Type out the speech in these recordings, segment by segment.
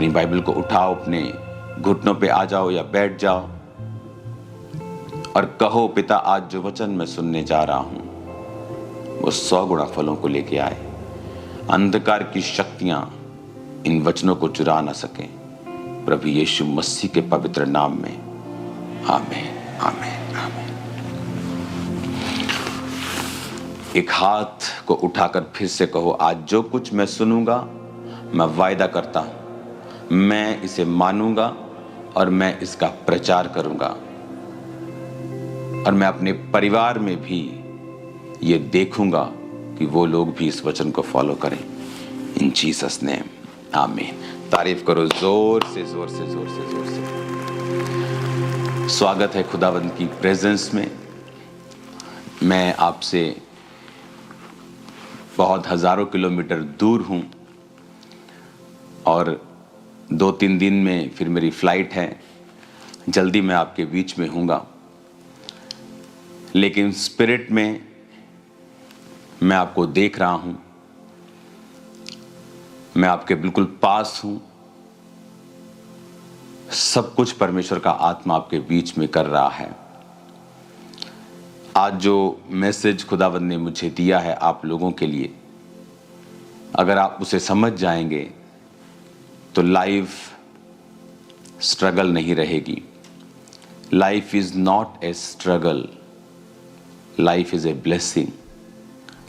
अपनी बाइबल को उठाओ, अपने घुटनों पे आ जाओ या बैठ जाओ और कहो, पिता आज जो वचन मैं सुनने जा रहा हूं वो 100 गुणा फलों को लेके आए। अंधकार की शक्तियां इन वचनों को चुरा ना सके। प्रभु यीशु मसीह के पवित्र नाम में आमीन, आमीन, आमीन। एक हाथ को उठाकर फिर से कहो, आज जो कुछ मैं सुनूंगा मैं वायदा करता हूं मैं इसे मानूंगा और मैं इसका प्रचार करूंगा और मैं अपने परिवार में भी ये देखूंगा कि वो लोग भी इस वचन को फॉलो करें। इन जीसस नेम, आमीन। तारीफ करो जोर से, जोर से, जोर से, जोर से। स्वागत है खुदावंद की प्रेजेंस में। मैं आपसे बहुत हजारों किलोमीटर दूर हूं और 2-3 दिन में फिर मेरी फ्लाइट है। जल्दी मैं आपके बीच में हूँगा, लेकिन स्पिरिट में मैं आपको देख रहा हूँ। मैं आपके बिल्कुल पास हूँ। सब कुछ परमेश्वर का आत्मा आपके बीच में कर रहा है। आज जो मैसेज खुदावंद ने मुझे दिया है आप लोगों के लिए, अगर आप उसे समझ जाएंगे तो लाइफ स्ट्रगल नहीं रहेगी। Life is not a struggle, life is a blessing,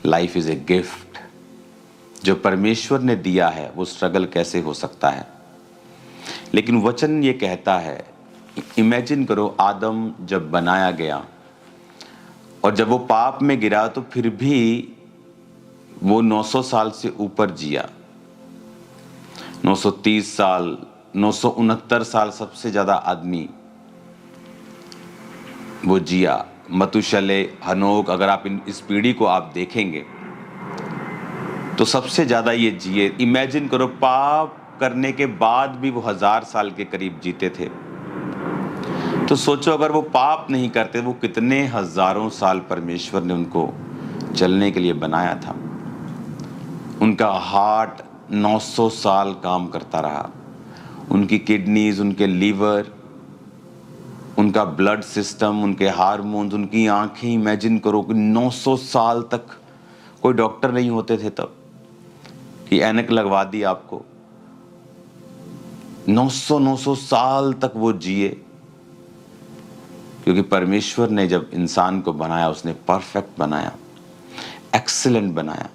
life is a gift. जो परमेश्वर ने दिया है वो स्ट्रगल कैसे हो सकता है? लेकिन वचन ये कहता है, इमेजिन करो आदम जब बनाया गया और जब वो पाप में गिरा तो फिर भी वो 900 साल से ऊपर जिया। 930 साल, 969 साल सबसे ज्यादा आदमी वो जिया। मतुशले, हनोक, अगर आप इस पीढ़ी को आप देखेंगे तो सबसे ज्यादा ये जिए। इमेजिन करो पाप करने के बाद भी वो 1000 साल के करीब जीते थे। तो सोचो अगर वो पाप नहीं करते वो कितने हजारों साल परमेश्वर ने उनको चलने के लिए बनाया था। उनका हार्ट 900 साल काम करता रहा, उनकी किडनीज, उनके लीवर, उनका ब्लड सिस्टम, उनके हार्मोन्स, उनकी आंखें। इमेजिन करो कि 900 साल तक कोई डॉक्टर नहीं होते थे तब कि ऐनक लगवा दी आपको। 900 साल तक वो जिए, क्योंकि परमेश्वर ने जब इंसान को बनाया उसने परफेक्ट बनाया, एक्सीलेंट बनाया।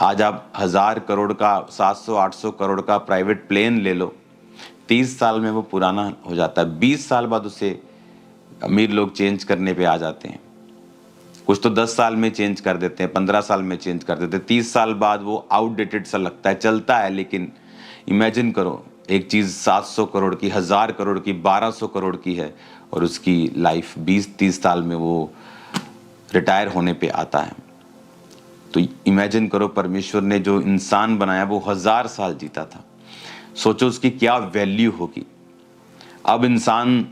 आज आप 1000 करोड़ का, 700-800 करोड़ का प्राइवेट प्लेन ले लो, 30 साल में वो पुराना हो जाता है। 20 साल बाद उसे अमीर लोग चेंज करने पे आ जाते हैं। कुछ तो 10 साल में चेंज कर देते हैं, 15 साल में चेंज कर देते हैं। 30 साल बाद वो आउटडेटेड सा लगता है, चलता है। लेकिन इमेजिन करो एक चीज 700 करोड़ की, 1000 करोड़ की, 1200 करोड़ की है और उसकी लाइफ 20-30 साल में वो रिटायर होने पे आता है। तो इमेजिन करो परमेश्वर ने जो इंसान बनाया वो 1000 साल जीता था। सोचो उसकी क्या वैल्यू होगी। अब इंसान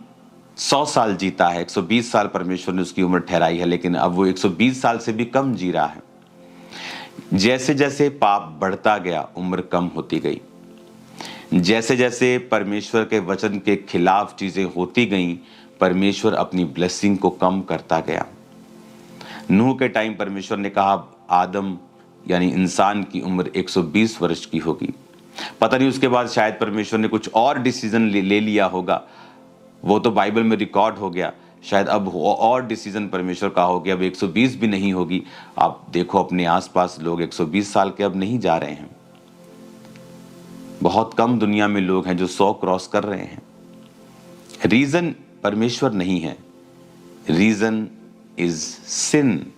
100 साल जीता है, 120 साल परमेश्वर ने उसकी उम्र ठहराई है, लेकिन अब वो 120 साल से भी कम जी रहा है। जैसे जैसे पाप बढ़ता गया उम्र कम होती गई। जैसे जैसे परमेश्वर के वचन के खिलाफ चीजें होती गईं, परमेश्वर अपनी ब्लेसिंग को कम करता गया। नूह के टाइम परमेश्वर ने कहा आदम यानी इंसान की उम्र 120 वर्ष की होगी। पता नहीं उसके बाद शायद परमेश्वर ने कुछ और डिसीजन ले लिया होगा, वो तो बाइबल में रिकॉर्ड हो गया। शायद अब और डिसीजन परमेश्वर का हो गया, अब 120 भी नहीं होगी। आप देखो अपने आसपास लोग 120 साल के अब नहीं जा रहे हैं। बहुत कम दुनिया में लोग हैं जो 100 क्रॉस कर रहे हैं। रीजन परमेश्वर नहीं है, रीजन इज सिन।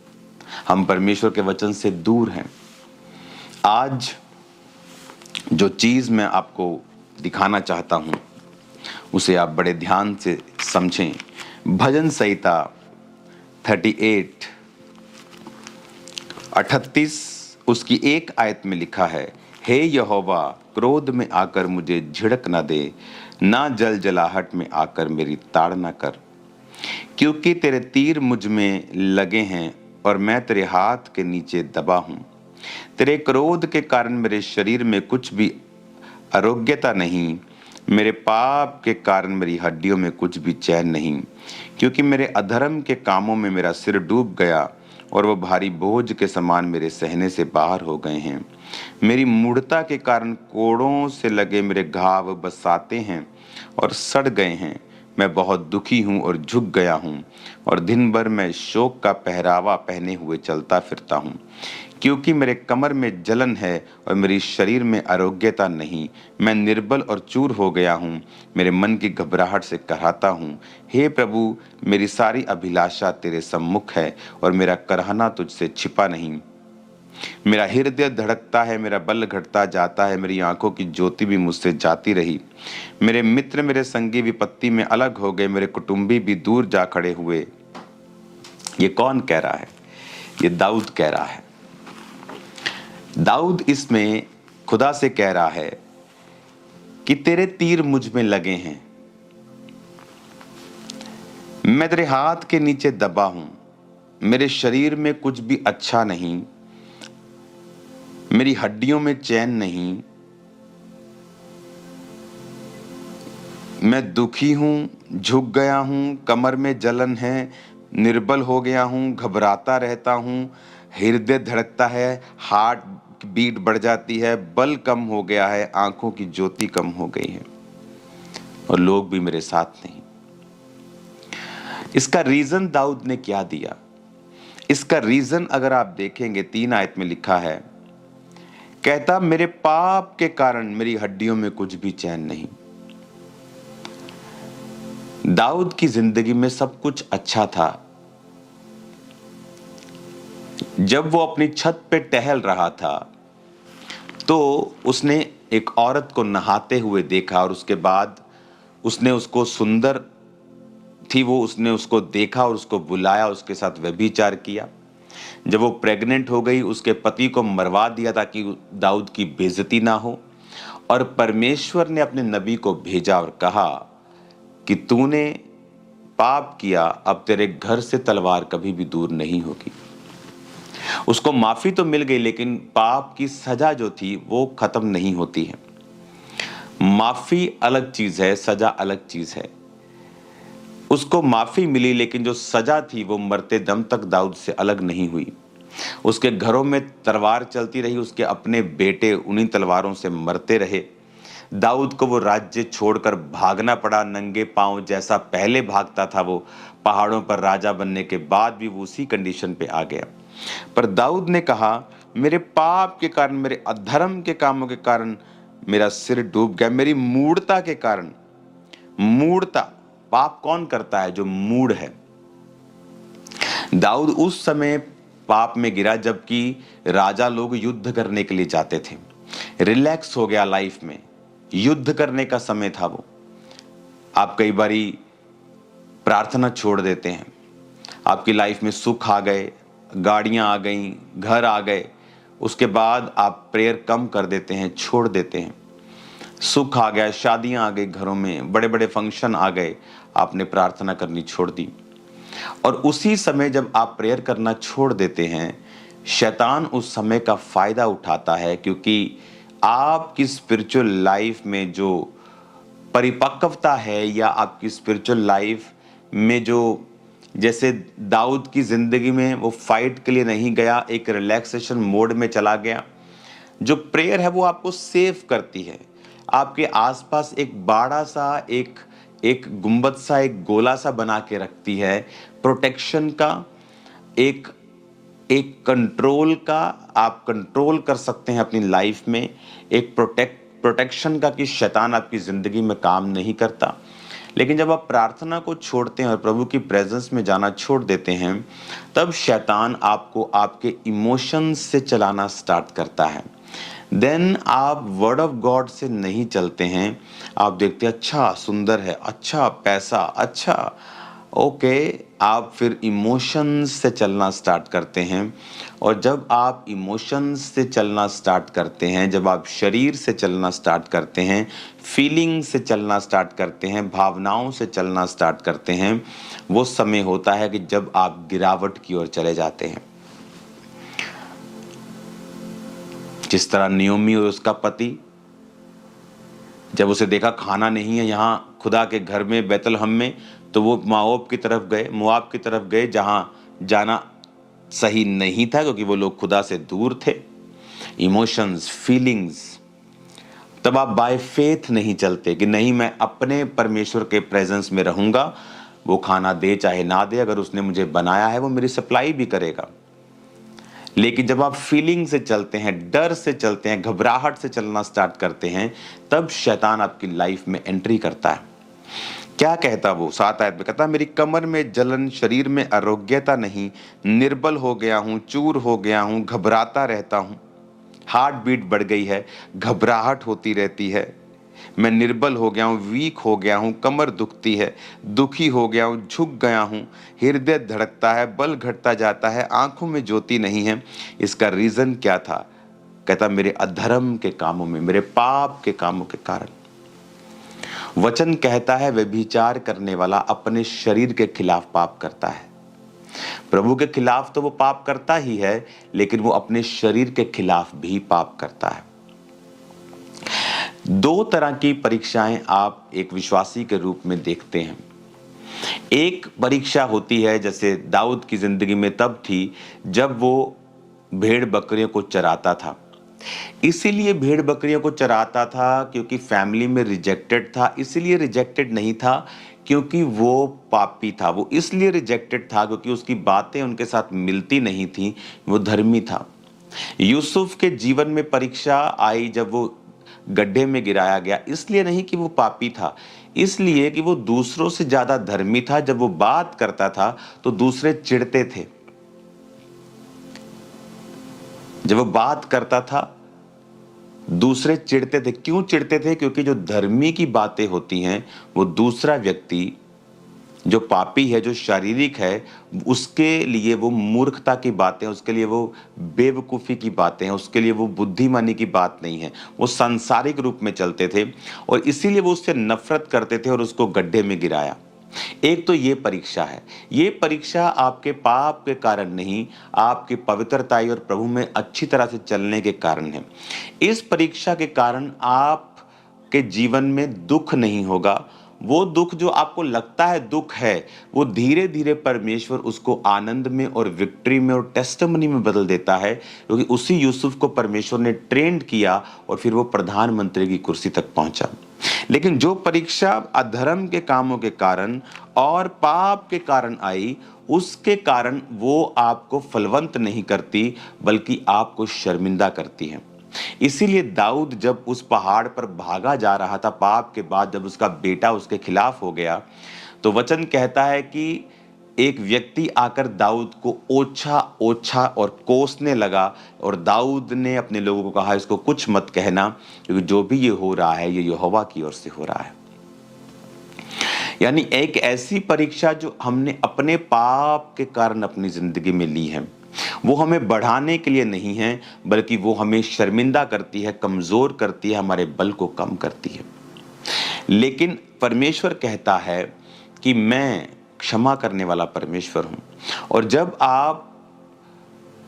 हम परमेश्वर के वचन से दूर हैं। आज जो चीज मैं आपको दिखाना चाहता हूं उसे आप बड़े ध्यान से समझें। भजन संहिता 38 उसकी एक आयत में लिखा है, हे यहोवा क्रोध में आकर मुझे झिड़क न दे, ना जल जलाहट में आकर मेरी ताड़ न कर। क्योंकि तेरे तीर मुझ में लगे हैं और मैं तेरे हाथ के नीचे दबा हूं। तेरे क्रोध के कारण मेरे शरीर में कुछ भी आरोग्यता नहीं, मेरे पाप के कारण मेरी हड्डियों में कुछ भी चैन नहीं, क्योंकि मेरे अधर्म के कामों में मेरा सिर डूब गया और वो भारी बोझ के समान मेरे सहने से बाहर हो गए हैं। मेरी मूढ़ता के कारण कोड़ों से लगे मेरे घाव बसाते हैं और सड़ गए हैं। मैं बहुत दुखी हूँ और झुक गया हूँ, और दिन भर मैं शोक का पहरावा पहने हुए चलता फिरता हूँ, क्योंकि मेरे कमर में जलन है और मेरी शरीर में आरोग्यता नहीं। मैं निर्बल और चूर हो गया हूँ, मेरे मन की घबराहट से कराहता हूँ। हे प्रभु, मेरी सारी अभिलाषा तेरे सम्मुख है और मेरा कराहना तुझसे छिपा नहीं। मेरा हृदय धड़कता है, मेरा बल घटता जाता है, मेरी आंखों की ज्योति भी मुझसे जाती रही। मेरे मित्र मेरे संगी विपत्ति में अलग हो गए, मेरे कुटुंबी भी दूर जा खड़े हुए। ये कौन कह रहा है? ये दाऊद कह रहा है। दाऊद इसमें खुदा से कह रहा है कि तेरे तीर मुझ में लगे हैं, मैं तेरे हाथ के नीचे दबा हूं, मेरे शरीर में कुछ भी अच्छा नहीं, मेरी हड्डियों में चैन नहीं, मैं दुखी हूं, झुक गया हूं, कमर में जलन है, निर्बल हो गया हूं, घबराता रहता हूं, हृदय धड़कता है, हार्ट बीट बढ़ जाती है, बल कम हो गया है, आंखों की ज्योति कम हो गई है और लोग भी मेरे साथ नहीं। इसका रीजन दाऊद ने क्या दिया? इसका रीजन अगर आप देखेंगे 3 आयत में लिखा है, कहता मेरे पाप के कारण मेरी हड्डियों में कुछ भी चैन नहीं। दाऊद की जिंदगी में सब कुछ अच्छा था। जब वो अपनी छत पे टहल रहा था तो उसने एक औरत को नहाते हुए देखा और उसके बाद उसने उसको सुंदर थी वो, उसने उसको देखा और उसको बुलाया, उसके साथ व्यभिचार किया। जब वो प्रेग्नेंट हो गई, उसके पति को मरवा दिया ताकि दाऊद की बेइज्जती ना हो, और परमेश्वर ने अपने नबी को भेजा और कहा कि तूने पाप किया, अब तेरे घर से तलवार कभी भी दूर नहीं होगी। उसको माफी तो मिल गई, लेकिन पाप की सजा जो थी वो खत्म नहीं होती है। माफी अलग चीज है, सजा अलग चीज है। उसको माफी मिली, लेकिन जो सजा थी वो मरते दम तक दाऊद से अलग नहीं हुई। उसके घरों में तलवार चलती रही, उसके अपने बेटे उन्हीं तलवारों से मरते रहे। दाऊद को वो राज्य छोड़कर भागना पड़ा नंगे पांव, जैसा पहले भागता था वो पहाड़ों पर राजा बनने के बाद भी वो उसी कंडीशन पे आ गया। पर दाऊद ने कहा मेरे पाप के कारण, मेरे अधर्म के कामों के कारण मेरा सिर डूब गया, मेरी मूढ़ता के कारण। मूढ़ता, पाप कौन करता है? जो मूढ़ है। दाऊद उस समय पाप में गिरा जबकि राजा लोग युद्ध करने के लिए जाते थे। रिलैक्स हो गया लाइफ में, युद्ध करने का समय था वो। आप कई बारी प्रार्थना छोड़ देते हैं, आपकी लाइफ में सुख आ गए, गाड़ियां आ गई, घर आ गए, उसके बाद आप प्रेयर कम कर देते हैं, छोड़ देते हैं। सुख आ गया, शादियां आ गई, घरों में बड़े बड़े फंक्शन आ गए, आपने प्रार्थना करनी छोड़ दी। और उसी समय जब आप प्रेयर करना छोड़ देते हैं, शैतान उस समय का फायदा उठाता है, क्योंकि आपकी स्पिरिचुअल लाइफ में जो परिपक्वता है या आपकी स्पिरिचुअल लाइफ में जो, जैसे दाऊद की जिंदगी में वो फाइट के लिए नहीं गया, एक रिलैक्सेशन मोड में चला गया। जो प्रेयर है वो आपको सेव करती है, आपके आसपास एक बाड़ा सा, एक गुंबद सा, एक गोला सा बना के रखती है, प्रोटेक्शन का, एक एक कंट्रोल का। आप कंट्रोल कर सकते हैं अपनी लाइफ में, एक प्रोटेक्शन का, कि शैतान आपकी जिंदगी में काम नहीं करता। लेकिन जब आप प्रार्थना को छोड़ते हैं और प्रभु की प्रेजेंस में जाना छोड़ देते हैं, तब शैतान आपको आपके इमोशंस से चलाना स्टार्ट करता है। देन आप वर्ड ऑफ गॉड से नहीं चलते हैं। आप देखते हैं अच्छा सुंदर है, अच्छा पैसा, अच्छा ओके, आप फिर इमोशंस से चलना स्टार्ट करते हैं। और जब आप इमोशंस से चलना स्टार्ट करते हैं, जब आप शरीर से चलना स्टार्ट करते हैं, फीलिंग से चलना स्टार्ट करते हैं, भावनाओं से चलना स्टार्ट करते हैं, वो समय होता है कि जब आप गिरावट की ओर चले जाते हैं। जिस तरह नियोमी और उसका पति जब उसे देखा खाना नहीं है यहाँ खुदा के घर में बैतलहम में, तो वो मोआब की तरफ गए जहाँ जाना सही नहीं था, क्योंकि वो लोग खुदा से दूर थे। इमोशंस, फीलिंग्स, तब आप बाय फेथ नहीं चलते कि नहीं मैं अपने परमेश्वर के प्रेजेंस में रहूंगा, वो खाना दे चाहे ना दे, अगर उसने मुझे बनाया है वो मेरी सप्लाई भी करेगा। लेकिन जब आप फीलिंग से चलते हैं, डर से चलते हैं, घबराहट से चलना स्टार्ट करते हैं, तब शैतान आपकी लाइफ में एंट्री करता है। क्या कहता वो 7 आयत में, कहता मेरी कमर में जलन, शरीर में आरोग्यता नहीं, निर्बल हो गया हूँ, चूर हो गया हूँ, घबराता रहता हूँ। हार्ट बीट बढ़ गई है, घबराहट होती रहती है, मैं निर्बल हो गया हूँ, वीक हो गया हूँ, कमर दुखती है, दुखी हो गया हूँ, झुक गया हूँ, हृदय धड़कता है, बल घटता जाता है, आंखों में ज्योति नहीं है। इसका रीजन क्या था? कहता मेरे अधर्म के कामों में, मेरे पाप के कामों के कारण। वचन कहता है व्यभिचार करने वाला अपने शरीर के खिलाफ पाप करता है। प्रभु के खिलाफ तो वो पाप करता ही है, लेकिन वो अपने शरीर के खिलाफ भी पाप करता है। 2 तरह की परीक्षाएं आप एक विश्वासी के रूप में देखते हैं। एक परीक्षा होती है जैसे दाऊद की जिंदगी में तब थी जब वो भेड़ बकरियों को चराता था। इसीलिए भेड़ बकरियों को चराता था क्योंकि फैमिली में रिजेक्टेड था, इसीलिए रिजेक्टेड नहीं था क्योंकि वो पापी था, वो इसलिए रिजेक्टेड था क्योंकि उसकी बातें उनके साथ मिलती नहीं थी, वो धर्मी था। यूसुफ के जीवन में परीक्षा आई जब वो गड्ढे में गिराया गया, इसलिए नहीं कि वो पापी था, इसलिए कि वो दूसरों से ज्यादा धर्मी था। जब वो बात करता था तो दूसरे चिढ़ते थे, जब वो बात करता था दूसरे चिढ़ते थे। क्यों चिढ़ते थे? क्योंकि जो धर्मी की बातें होती हैं वो दूसरा व्यक्ति जो पापी है, जो शारीरिक है, उसके लिए वो मूर्खता की बातें, उसके लिए वो बेवकूफ़ी की बातें हैं, उसके लिए वो बुद्धिमानी की बात नहीं है। वो सांसारिक रूप में चलते थे और इसीलिए वो उससे नफरत करते थे और उसको गड्ढे में गिराया। एक तो ये परीक्षा है, ये परीक्षा आपके पाप के कारण नहीं, आपकी पवित्रताई और प्रभु में अच्छी तरह से चलने के कारण है। इस परीक्षा के कारण आपके जीवन में दुख नहीं होगा। वो दुख जो आपको लगता है दुख है, वो धीरे धीरे परमेश्वर उसको आनंद में और विक्ट्री में और टेस्टिमनी में बदल देता है, क्योंकि उसी यूसुफ को परमेश्वर ने ट्रेंड किया और फिर वो प्रधानमंत्री की कुर्सी तक पहुंचा। लेकिन जो परीक्षा अधर्म के कामों के कारण और पाप के कारण आई, उसके कारण वो आपको फलवंत नहीं करती बल्कि आपको शर्मिंदा करती है। इसीलिए दाऊद जब उस पहाड़ पर भागा जा रहा था पाप के बाद, जब उसका बेटा उसके खिलाफ हो गया, तो वचन कहता है कि एक व्यक्ति आकर दाऊद को ओछा ओछा और कोसने लगा और दाऊद ने अपने लोगों को कहा इसको कुछ मत कहना, क्योंकि जो भी ये हो रहा है ये यहोवा की ओर से हो रहा है। यानी एक ऐसी परीक्षा जो हमने अपने पाप के कारण अपनी जिंदगी में ली है, वो हमें बढ़ाने के लिए नहीं है, बल्कि वो हमें शर्मिंदा करती है, कमजोर करती है, हमारे बल को कम करती है। लेकिन परमेश्वर कहता है कि मैं क्षमा करने वाला परमेश्वर हूं। और जब आप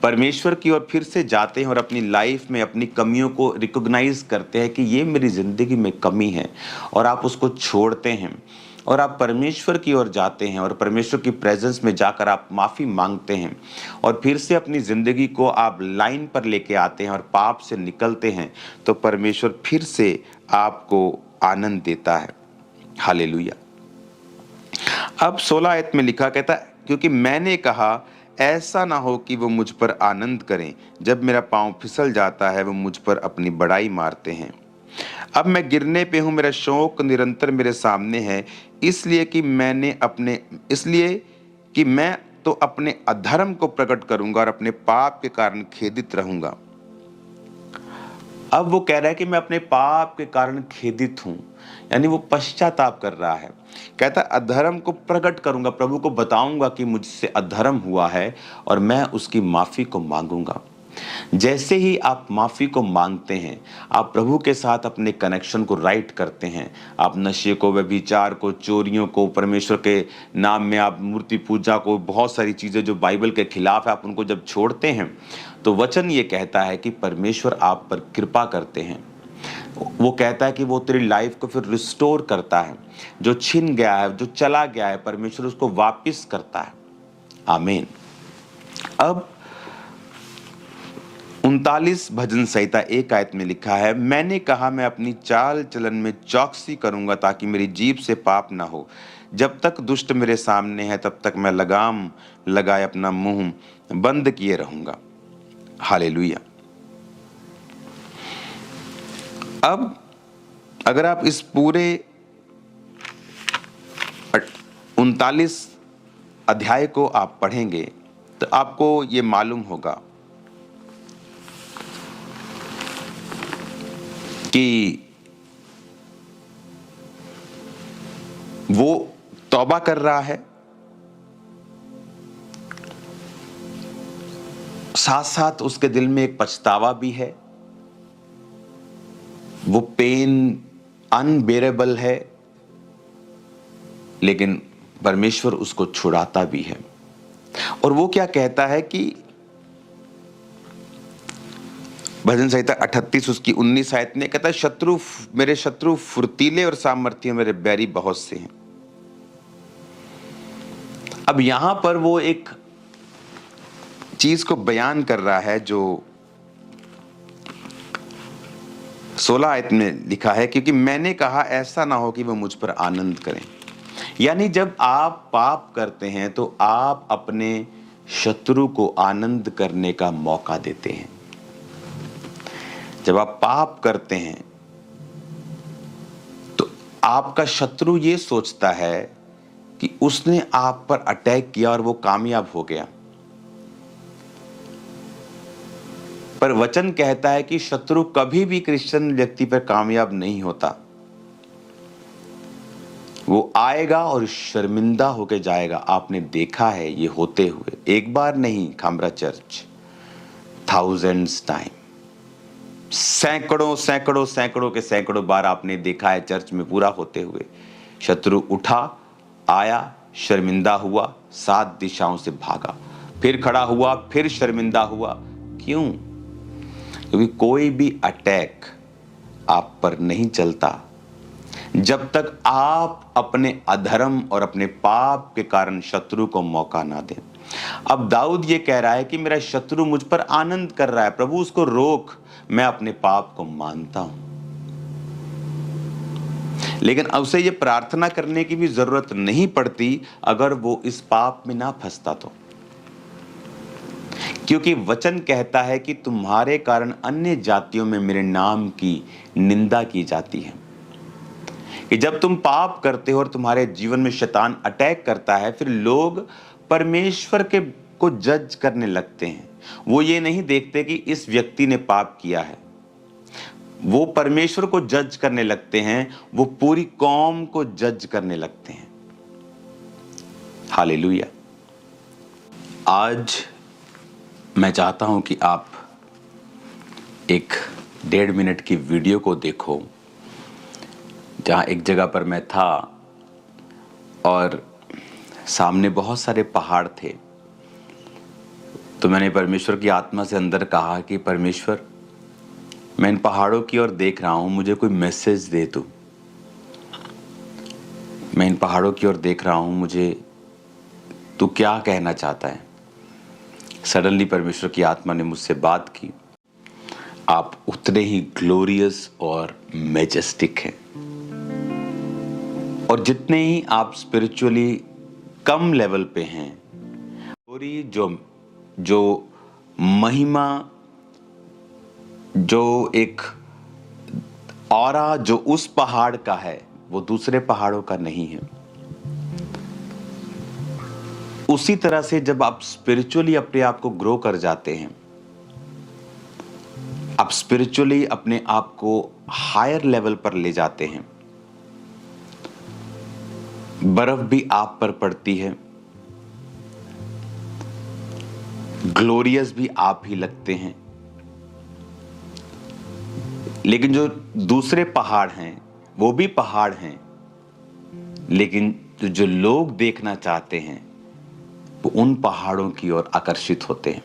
परमेश्वर की ओर फिर से जाते हैं और अपनी लाइफ में अपनी कमियों को रिकॉग्नाइज करते हैं कि ये मेरी जिंदगी में कमी है, और आप उसको छोड़ते हैं और आप परमेश्वर की ओर जाते हैं और परमेश्वर की प्रेजेंस में जाकर आप माफ़ी मांगते हैं और फिर से अपनी ज़िंदगी को आप लाइन पर लेके आते हैं और पाप से निकलते हैं, तो परमेश्वर फिर से आपको आनंद देता है। हालेलुया। अब 16 आयत में लिखा, कहता है क्योंकि मैंने कहा ऐसा ना हो कि वो मुझ पर आनंद करें, जब मेरा पाँव फिसल जाता है वो मुझ पर अपनी बड़ाई मारते हैं। अब मैं गिरने पे हूँ, मेरा शौक निरंतर मेरे सामने है, इसलिए कि मैं तो अपने अधर्म को प्रकट करूंगा और अपने पाप के कारण खेदित रहूंगा। अब वो कह रहा है कि मैं अपने पाप के कारण खेदित हूं, यानी वो पश्चाताप कर रहा है। कहता अधर्म को प्रकट करूंगा, प्रभु को बताऊंगा कि मुझसे अधर्म हुआ है और मैं उसकी माफी को मांगूंगा। जैसे ही आप माफ़ी को मांगते हैं, आप प्रभु के साथ अपने कनेक्शन को राइट करते हैं। आप नशे को, व्यभिचार को, चोरियों को, परमेश्वर के नाम में आप मूर्ति पूजा को, बहुत सारी चीज़ें जो बाइबल के खिलाफ है, आप उनको जब छोड़ते हैं, तो वचन ये कहता है कि परमेश्वर आप पर कृपा करते हैं। वो कहता है कि वो तेरी लाइफ को फिर रिस्टोर करता है। जो छिन गया है, जो चला गया है, परमेश्वर उसको वापस करता है। आमीन। अब 39 भजन संहिता 1 आयत में लिखा है, मैंने कहा मैं अपनी चाल चलन में चौकसी करूंगा ताकि मेरी जीभ से पाप ना हो। जब तक दुष्ट मेरे सामने है तब तक मैं लगाम लगाए अपना मुंह बंद किए रहूंगा। हालेलुया। अब अगर आप इस पूरे 39 अध्याय को आप पढ़ेंगे तो आपको ये मालूम होगा कि वो तौबा कर रहा है, साथ साथ उसके दिल में एक पछतावा भी है। वो पेन अनबेरेबल है, लेकिन परमेश्वर उसको छुड़ाता भी है। और वो क्या कहता है कि भजन संहिता 38 उसकी 19 आयत में कहता है, मेरे शत्रु फुर्तीले और सामर्थ्य, मेरे बैरी बहुत से हैं। अब यहां पर वो एक चीज को बयान कर रहा है जो 16 आयत में लिखा है, क्योंकि मैंने कहा ऐसा ना हो कि वो मुझ पर आनंद करें। यानी जब आप पाप करते हैं तो आप अपने शत्रु को आनंद करने का मौका देते हैं। जब आप पाप करते हैं तो आपका शत्रु ये सोचता है कि उसने आप पर अटैक किया और वो कामयाब हो गया। पर वचन कहता है कि शत्रु कभी भी क्रिश्चियन व्यक्ति पर कामयाब नहीं होता। वो आएगा और शर्मिंदा होकर जाएगा। आपने देखा है ये होते हुए, एक बार नहीं खामरा चर्च, थाउजेंड्स टाइम, सैकड़ों सैकड़ों सैकड़ों के सैकड़ों बार आपने देखा है चर्च में पूरा होते हुए। शत्रु उठा, आया, शर्मिंदा हुआ, 7 दिशाओं से भागा, फिर खड़ा हुआ, फिर शर्मिंदा हुआ। क्यों? क्योंकि कोई भी अटैक आप पर नहीं चलता जब तक आप अपने अधर्म और अपने पाप के कारण शत्रु को मौका ना दें। अब दाऊद ये कह रहा है कि मेरा शत्रु मुझ पर आनंद कर रहा है, प्रभु उसको रोक, मैं अपने पाप को मानता हूं। लेकिन उसे ये प्रार्थना करने की भी जरूरत नहीं पड़ती अगर वो इस पाप में ना फंसता तो, क्योंकि वचन कहता है कि तुम्हारे कारण अन्य जातियों में मेरे नाम की निंदा की जाती है। कि जब तुम पाप करते हो और तुम्हारे जीवन में शैतान अटैक करता है, फिर लोग परमेश्वर के को जज करने लगते हैं। वो ये नहीं देखते कि इस व्यक्ति ने पाप किया है, वो परमेश्वर को जज करने लगते हैं, वो पूरी कौम को जज करने लगते हैं। हालेलुया। आज मैं चाहता हूं कि आप एक 1.5 मिनट की वीडियो को देखो, जहाँ एक जगह पर मैं था और सामने बहुत सारे पहाड़ थे। तो मैंने परमेश्वर की आत्मा से अंदर कहा कि परमेश्वर, मैं इन पहाड़ों की ओर देख रहा हूँ, मुझे कोई मैसेज दे तू। मैं इन पहाड़ों की ओर देख रहा हूँ, मुझे तू क्या कहना चाहता है। सडनली परमेश्वर की आत्मा ने मुझसे बात की, आप उतने ही ग्लोरियस और मैजेस्टिक हैं, और जितने ही आप स्पिरिचुअली कम लेवल पे हैं, पूरी जो महिमा, जो एक ऑरा जो उस पहाड़ का है वो दूसरे पहाड़ों का नहीं है। उसी तरह से जब आप स्पिरिचुअली अपने आप को ग्रो कर जाते हैं, आप स्पिरिचुअली अपने आप को हायर लेवल पर ले जाते हैं, बर्फ भी आप पर पड़ती है, ग्लोरियस भी आप ही लगते हैं। लेकिन जो दूसरे पहाड़ हैं वो भी पहाड़ हैं, लेकिन जो लोग देखना चाहते हैं वो उन पहाड़ों की ओर आकर्षित होते हैं।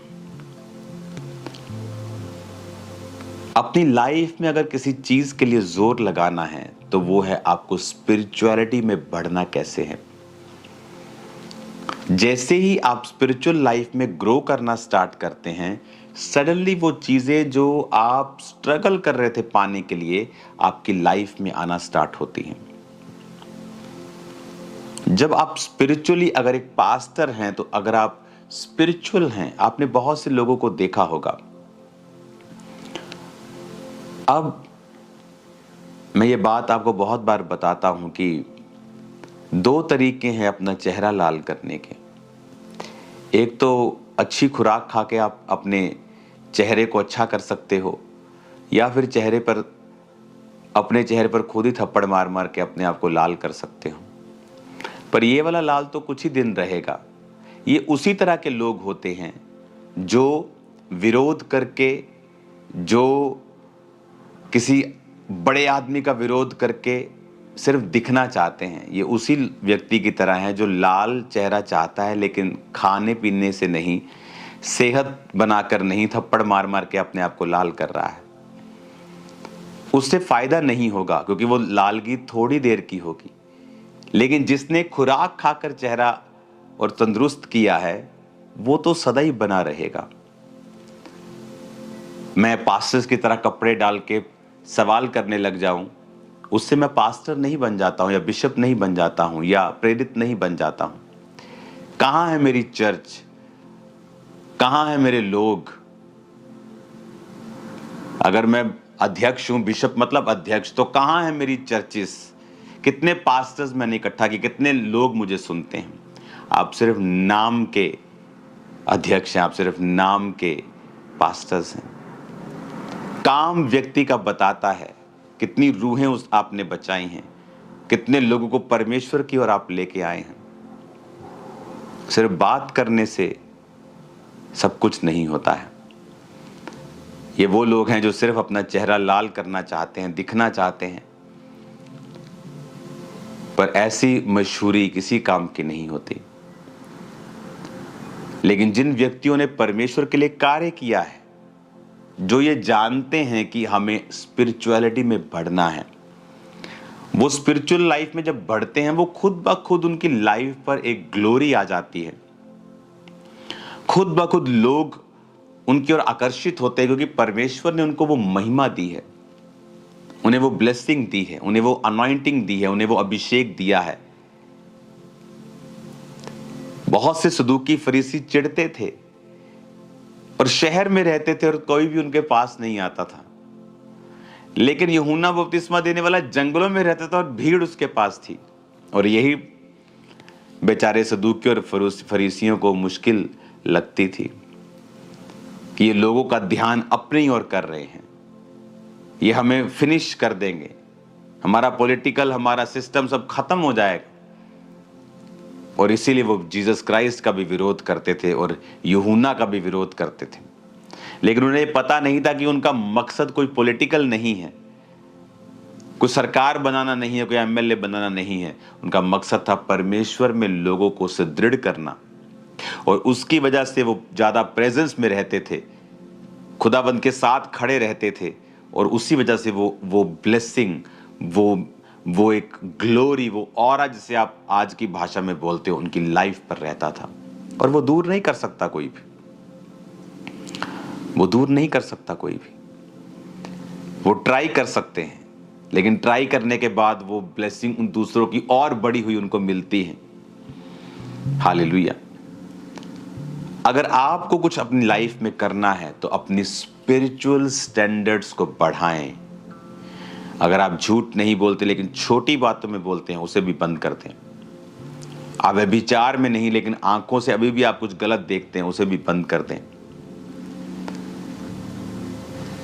अपनी लाइफ में अगर किसी चीज के लिए जोर लगाना है तो वो है आपको स्पिरिचुअलिटी में बढ़ना कैसे है। जैसे ही आप स्पिरिचुअल लाइफ में ग्रो करना स्टार्ट करते हैं, सडनली वो चीजें जो आप स्ट्रगल कर रहे थे पाने के लिए आपकी लाइफ में आना स्टार्ट होती हैं। जब आप स्पिरिचुअली अगर एक पास्टर हैं, तो अगर आप स्पिरिचुअल हैं, आपने बहुत से लोगों को देखा होगा। अब मैं ये बात आपको बहुत बार बताता हूं कि 2 तरीके हैं अपना चेहरा लाल करने के। एक तो अच्छी खुराक खा के आप अपने चेहरे को अच्छा कर सकते हो, या फिर अपने चेहरे पर खुद ही थप्पड़ मार मार के अपने आप को लाल कर सकते हो। पर ये वाला लाल तो कुछ ही दिन रहेगा। ये उसी तरह के लोग होते हैं जो विरोध करके, जो किसी बड़े आदमी का विरोध करके सिर्फ दिखना चाहते हैं। ये उसी व्यक्ति की तरह है जो लाल चेहरा चाहता है, लेकिन खाने पीने से नहीं, सेहत बनाकर नहीं, थप्पड़ मार मार के अपने आप को लाल कर रहा है। उससे फायदा नहीं होगा, क्योंकि वो लालगी थोड़ी देर की होगी। लेकिन जिसने खुराक खाकर चेहरा और तंदुरुस्त किया है, वो तो सदा ही बना रहेगा। मैं पास्टर्स की तरह कपड़े डाल के सवाल करने लग जाऊं, उससे मैं पास्टर नहीं बन जाता हूं, या बिशप नहीं बन जाता हूं, या प्रेरित नहीं बन जाता हूं। कहां है मेरी चर्च? कहां है मेरे लोग? अगर मैं अध्यक्ष हूं, बिशप मतलब अध्यक्ष, तो कहां है मेरी चर्चिस? कितने पास्टर्स मैंने इकट्ठा किए, कितने लोग मुझे सुनते हैं? आप सिर्फ नाम के अध्यक्ष हैं, आप सिर्फ नाम के पास्टर्स हैं। काम व्यक्ति का बताता है कितनी रूहें उस आपने बचाई हैं, कितने लोगों को परमेश्वर की ओर आप लेके आए हैं। सिर्फ बात करने से सब कुछ नहीं होता है। ये वो लोग हैं जो सिर्फ अपना चेहरा लाल करना चाहते हैं, दिखना चाहते हैं, पर ऐसी मशहूरी किसी काम की नहीं होती। लेकिन जिन व्यक्तियों ने परमेश्वर के लिए कार्य किया है, जो ये जानते हैं कि हमें स्पिरिचुअलिटी में बढ़ना है, वो स्पिरिचुअल लाइफ में जब बढ़ते हैं, वो खुद ब खुद उनकी लाइफ पर एक ग्लोरी आ जाती है। खुद ब खुद लोग उनकी ओर आकर्षित होते हैं, क्योंकि परमेश्वर ने उनको वो महिमा दी है, उन्हें वो ब्लेसिंग दी है, उन्हें वो अनॉइंटिंग दी है, उन्हें वो अभिषेक दिया है। बहुत से सदूकी फरीसी चिढ़ते थे और शहर में रहते थे और कोई भी उनके पास नहीं आता था। लेकिन यूहन्ना बपतिस्मा देने वाला जंगलों में रहता था और भीड़ उसके पास थी। और यही बेचारे सदूकी और फरीसियों को मुश्किल लगती थी कि ये लोगों का ध्यान अपनी ओर कर रहे हैं, ये हमें फिनिश कर देंगे, हमारा पॉलिटिकल, हमारा सिस्टम सब खत्म हो जाएगा। और इसीलिए वो जीसस क्राइस्ट का भी विरोध करते थे और यूहन्ना का भी विरोध करते थे। लेकिन उन्हें पता नहीं था कि उनका मकसद कोई पॉलिटिकल नहीं है, कोई सरकार बनाना नहीं है, कोई एमएलए बनाना नहीं है। उनका मकसद था परमेश्वर में लोगों को सुदृढ़ करना, और उसकी वजह से वो ज्यादा प्रेजेंस में रहते थे, खुदाबंद के साथ खड़े रहते थे, और उसी वजह से वो ब्लेसिंग, वो एक ग्लोरी, वो ऑरा जिसे आप आज की भाषा में बोलते हो, उनकी लाइफ पर रहता था। और वो दूर नहीं कर सकता कोई भी, वो दूर नहीं कर सकता कोई भी। वो ट्राई कर सकते हैं, लेकिन ट्राई करने के बाद वो ब्लेसिंग उन दूसरों की और बड़ी हुई उनको मिलती है। हालेलुया। अगर आपको कुछ अपनी लाइफ में करना है तो अपनी स्पिरिचुअल स्टैंडर्ड्स को बढ़ाएं। अगर आप झूठ नहीं बोलते लेकिन छोटी बातों में बोलते हैं, उसे भी बंद कर दें। आप व्यभिचार में नहीं, लेकिन आंखों से अभी भी आप कुछ गलत देखते हैं, उसे भी बंद कर दें।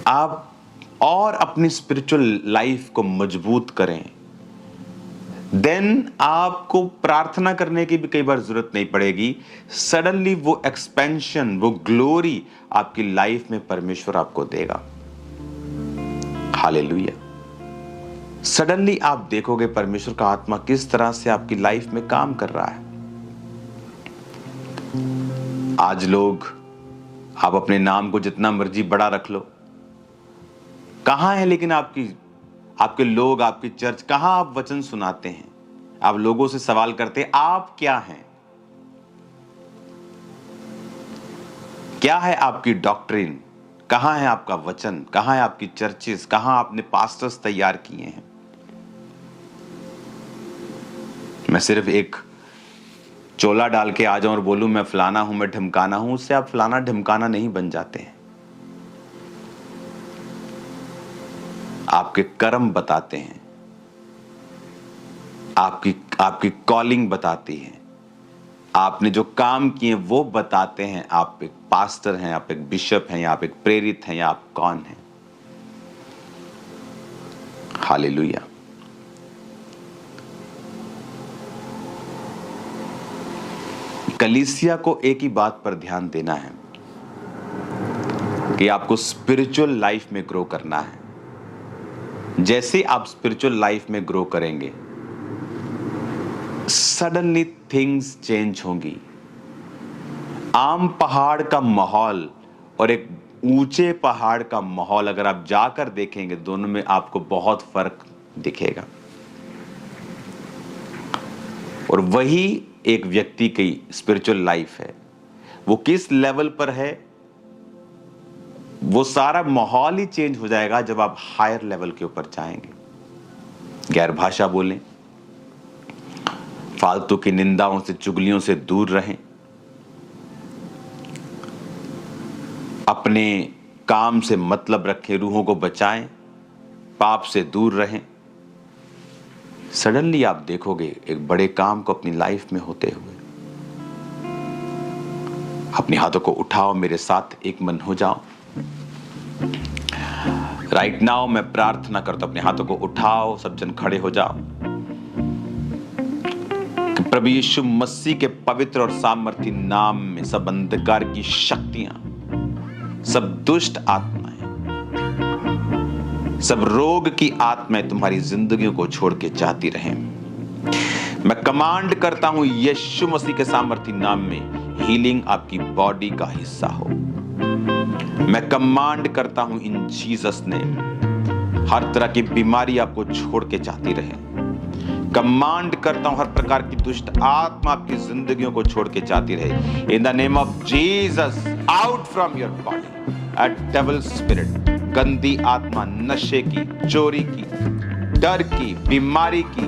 आप और अपनी स्पिरिचुअल लाइफ को मजबूत करें। देन आपको प्रार्थना करने की भी कई बार जरूरत नहीं पड़ेगी। सडनली वो एक्सपेंशन, वो ग्लोरी आपकी लाइफ में परमेश्वर आपको देगा। हालेलुया। सडनली आप देखोगे परमेश्वर का आत्मा किस तरह से आपकी लाइफ में काम कर रहा है। आज लोग, आप अपने नाम को जितना मर्जी बड़ा रख लो, कहाँ है लेकिन आपके लोग, आपकी चर्च, कहाँ आप वचन सुनाते हैं? आप लोगों से सवाल करते हैं आप क्या हैं? क्या है आपकी डॉक्ट्रिन? कहाँ है आपका वचन? कहाँ है आपकी चर्चेस? कहाँ आपने पास्टर्स तैयार किए हैं? मैं सिर्फ एक चोला डाल के आ जाऊं और बोलूं मैं फलाना हूं, मैं ढिमकाना हूं, उससे आप फलाना ढिमकाना नहीं बन जाते हैं। आपके कर्म बताते हैं, आपकी कॉलिंग बताती है, आपने जो काम किए वो बताते हैं। आप एक पास्टर हैं, आप एक बिशप हैं, या आप एक प्रेरित हैं, या आप कौन हैं? हालेलुया। कलीसिया को एक ही बात पर ध्यान देना है कि आपको स्पिरिचुअल लाइफ में ग्रो करना है। जैसे आप स्पिरिचुअल लाइफ में ग्रो करेंगे, सडनली थिंग्स चेंज होंगी। आम पहाड़ का माहौल और एक ऊंचे पहाड़ का माहौल अगर आप जाकर देखेंगे, दोनों में आपको बहुत फर्क दिखेगा। और वही एक व्यक्ति की स्पिरिचुअल लाइफ है। वो किस लेवल पर है, वो सारा माहौल ही चेंज हो जाएगा जब आप हायर लेवल के ऊपर जाएंगे। गैर भाषा बोलें, फालतू की निंदाओं से, चुगलियों से दूर रहें, अपने काम से मतलब रखें, रूहों को बचाएं, पाप से दूर रहें। सडनली आप देखोगे एक बड़े काम को अपनी लाइफ में होते हुए। अपने हाथों को उठाओ, मेरे साथ एक मन हो जाओ। राइट नाउ मैं प्रार्थना करता हूं, अपने हाथों को उठाओ, सब जन खड़े हो जाओ। कि प्रभु यीशु मसीह के पवित्र और सामर्थी नाम में सब अंधकार की शक्तियां, सब दुष्ट आत्माएं, सब रोग की आत्माएं तुम्हारी जिंदगियों को छोड़ के जाती रहें। मैं कमांड करता हूं यीशु मसीह के सामर्थी नाम में, हीलिंग आपकी बॉडी का हिस्सा हो। मैं कमांड करता हूं इन जीसस नेम, हर तरह की बीमारी आपको छोड़ के जाती रहे। कमांड करता हूं हर प्रकार की दुष्ट आत्मा आपकी जिंदगियों को छोड़ के जाती रहे। इन the name of Jesus, out from your body a devil spirit. गंदी आत्मा, नशे की, चोरी की, डर की, बीमारी की,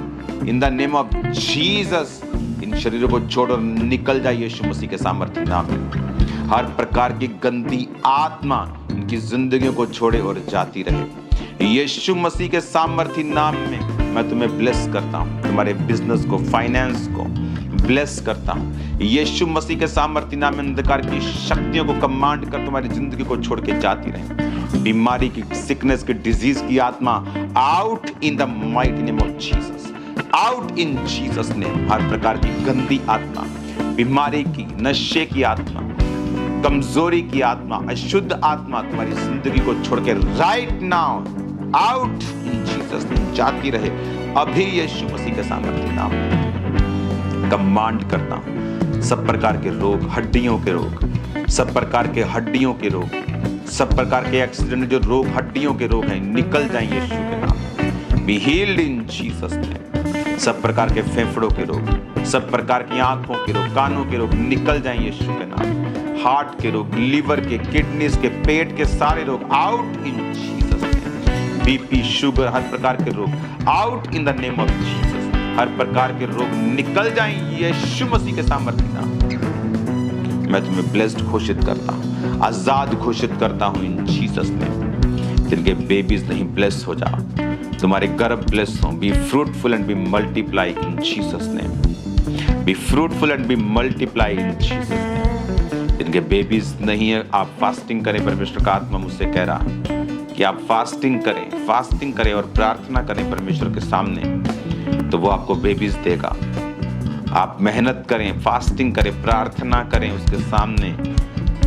इन the name of Jesus in शरीरों को छोड़ो, निकल जाए यीशु मसीह के सामर्थ्य नाम में। हर प्रकार की गंदी आत्मा इनकी जिंदगियों को छोड़े और जाती रहे। यीशु मसीह के सामर्थ्य नाम में मैं तुम्हें ब्लेस करता हूं, तुम्हारे बिजनेस को, फाइनेंस को ब्लेस करता हूं। यीशु मसीह के सामर्थ्य नाम में अंधकार की शक्तियों को कमांड कर तुम्हारी जिंदगी को छोड़ के जाती रहे। बीमारी की, सिकनेस की, डिजीज की आत्मा, out in the mighty name of Jesus, out in Jesus name. हर प्रकार की गंदी आत्मा, बीमारी की, नशे की आत्मा, कमजोरी की आत्मा, अशुद्ध आत्मा तुम्हारी जिंदगी को छोड़ के right now out in Jesus name जाती रहे। अभी यीशु मसीह के सामर्थ्य नाम कमांड करता हूं, सब प्रकार के रोग, हड्डियों के रोग, सब प्रकार के हड्डियों के रोग, सब प्रकार के एक्सीडेंट जो रोग, हड्डियों के रोग हैं, निकल जाएं यीशु के नाम। Be healed in Jesus name. सब प्रकार के फेफड़ों के रोग, सब प्रकार की आंखों के रोग, कानों के रोग निकल जाएं यीशु के नाम। हार्ट के रोग, लीवर के, किडनीज के, पेट के सारे रोग out in Jesus name. BP, sugar, हर प्रकार के रोग out in the name of Jesus. हर प्रकार के रोग निकल जाएं यीशु मसीह के सामर्थ्य नाम। मैं तुम्हें ब्लेस्ड घोषित करता हूं, आजाद घोषित करता हूं इन जीसस नेम। जिनके बेबीज नहीं, ब्लेस हो जाओ, तुम्हारे गर्भ ब्लेस हो। Be fruitful and be multiply in Jesus name. Be fruitful and be multiply in Jesus name. जिनके बेबीज नहीं है, आप फास्टिंग करें। परमेश्वर का आत्मा मुझसे कह रहा कि आप फास्टिंग करें और प्रार्थना करें परमेश्वर के सामने, तो वो आपको बेबीज देगा। आप मेहनत करें, फास्टिंग करें, प्रार्थना करें उसके सामने।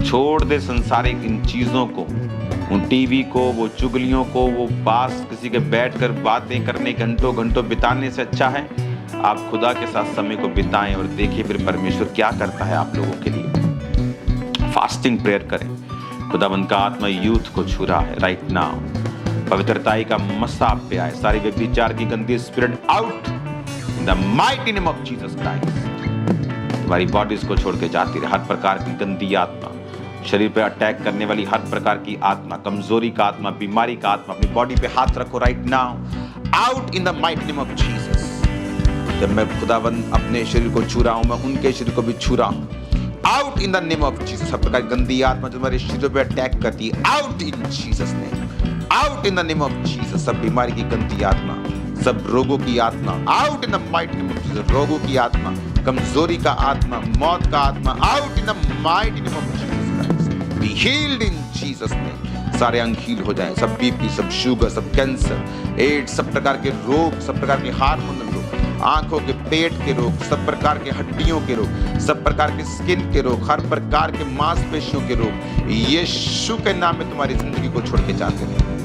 छोड़ दे संसारिक इन चीजों को, उन टीवी को, वो चुगलियों को, वो पास किसी के बैठकर बातें करने, घंटों घंटों बिताने से अच्छा है आप खुदा के साथ समय को बिताएं और देखिए फिर परमेश्वर क्या करता है आप लोगों के लिए। फास्टिंग प्रेयर करें। खुदावंद का आत्मा यूथ को छू रहा है राइट नाउ। पवित्रताई का मसा आप पे आए। सारी व्यभिचार की गंदी spirit out in the mighty name of Jesus Christ. तुम्हारी बॉडीज को छोड़ के जाती रहे। हर प्रकार की गंदी आत्मा, शरीर पे अटैक करने वाली हर प्रकार की आत्मा, कमजोरी का आत्मा, बीमारी का आत्मा, अपनी बॉडी पे हाथ रखो right now, out in the mighty name of Jesus. जब मैं खुदावंद अपने शरीर को छू रहा हूं, मैं उनके शरीर को भी छू रहा हूं, out in the name of Jesus. सब प्रकार की गंदी आत्मा जो हमारे शरीर पे अटैक करती है, out in Jesus name, out in the name of Jesus. सब बीमारी की गंदी आत्मा, सब रोगों की आत्मा, out in the mighty name of Jesus. रोगों की आत्मा, कमजोरी का आत्मा, मौत का आत्मा, out in the mighty name of Jesus. Be healed in Jesus name. सारे अंग हील हो जाएं, सब बीपी, सब शुगर, सब कैंसर, एड्स, सब प्रकार के रोग, सब प्रकार के हार्मोनल रोग, आंखों के, पेट के रोग, सब प्रकार के हड्डियों के रोग, सब प्रकार के स्किन के रोग, हर प्रकार के मांसपेशियों के रोग, यीशु के नाम में तुम्हारी जिंदगी को छोड़ के जाते रहे।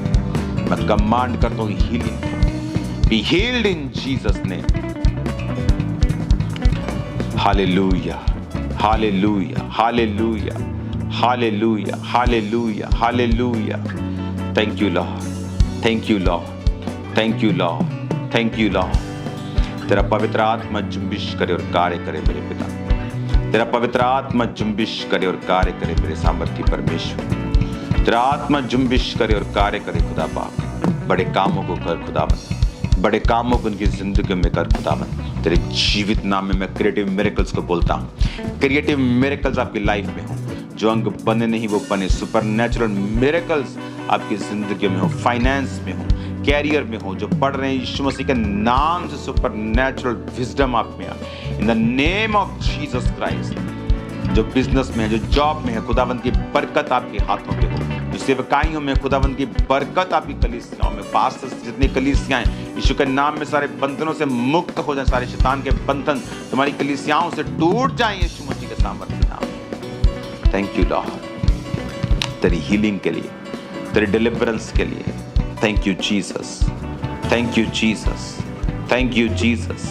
मैं कमांड करता हूं healing, be healed in Jesus name. Hallelujah, hallelujah, hallelujah, hallelujah, hallelujah, hallelujah. Thank you Lord, thank you Lord, thank you Lord, thank you Lord. तेरा पवित्र आत्मा जुम्बिश करे और कार्य करे मेरे पिता। तेरा पवित्र आत्मा जुम्बिश करे और कार्य करे मेरे सामर्थ्य परमेश्वर। तेरा आत्मा जुम्बिश करे और कार्य करे खुदा बाप। बड़े कामों को कर खुदावन, बड़े कामों को उनकी जिंदगी में कर खुदावन। तेरे जीवित नाम में मैं क्रिएटिव मिरेकल्स को बोलता हूँ। क्रिएटिव मिरेकल्स आपकी लाइफ में हो, जो अंग बने नहीं वो बने। सुपरनैचुरल मिरेकल्स आपकी जिंदगी में हो, फाइनेंस में हो, कैरियर में हो। जो पढ़ रहे हैं यीशु मसीह के नाम से सुपरनैचुरल विजडम आप में आए इन the name of Jesus Christ. जो बिजनेस में है, जो जॉब में है, खुदावंद की बरकत आपके हाथों पे हो। जो सेवकाइयों में खुदावंद की बरकत आपकी कलीसियाओं में, पास्टर्स जितनी कलीसियाएं यीशु के नाम में सारे बंधनों से मुक्त हो जाए। सारे शैतान के बंधन तुम्हारी कलीसियाओं से टूट जाएं यीशु मसीह के सामर्थ्य नाम में। थैंक यू लॉर्ड तेरी हीलिंग के लिए, तेरी डिलीवरेंस के लिए। Thank you Jesus, thank you Jesus, thank you Jesus.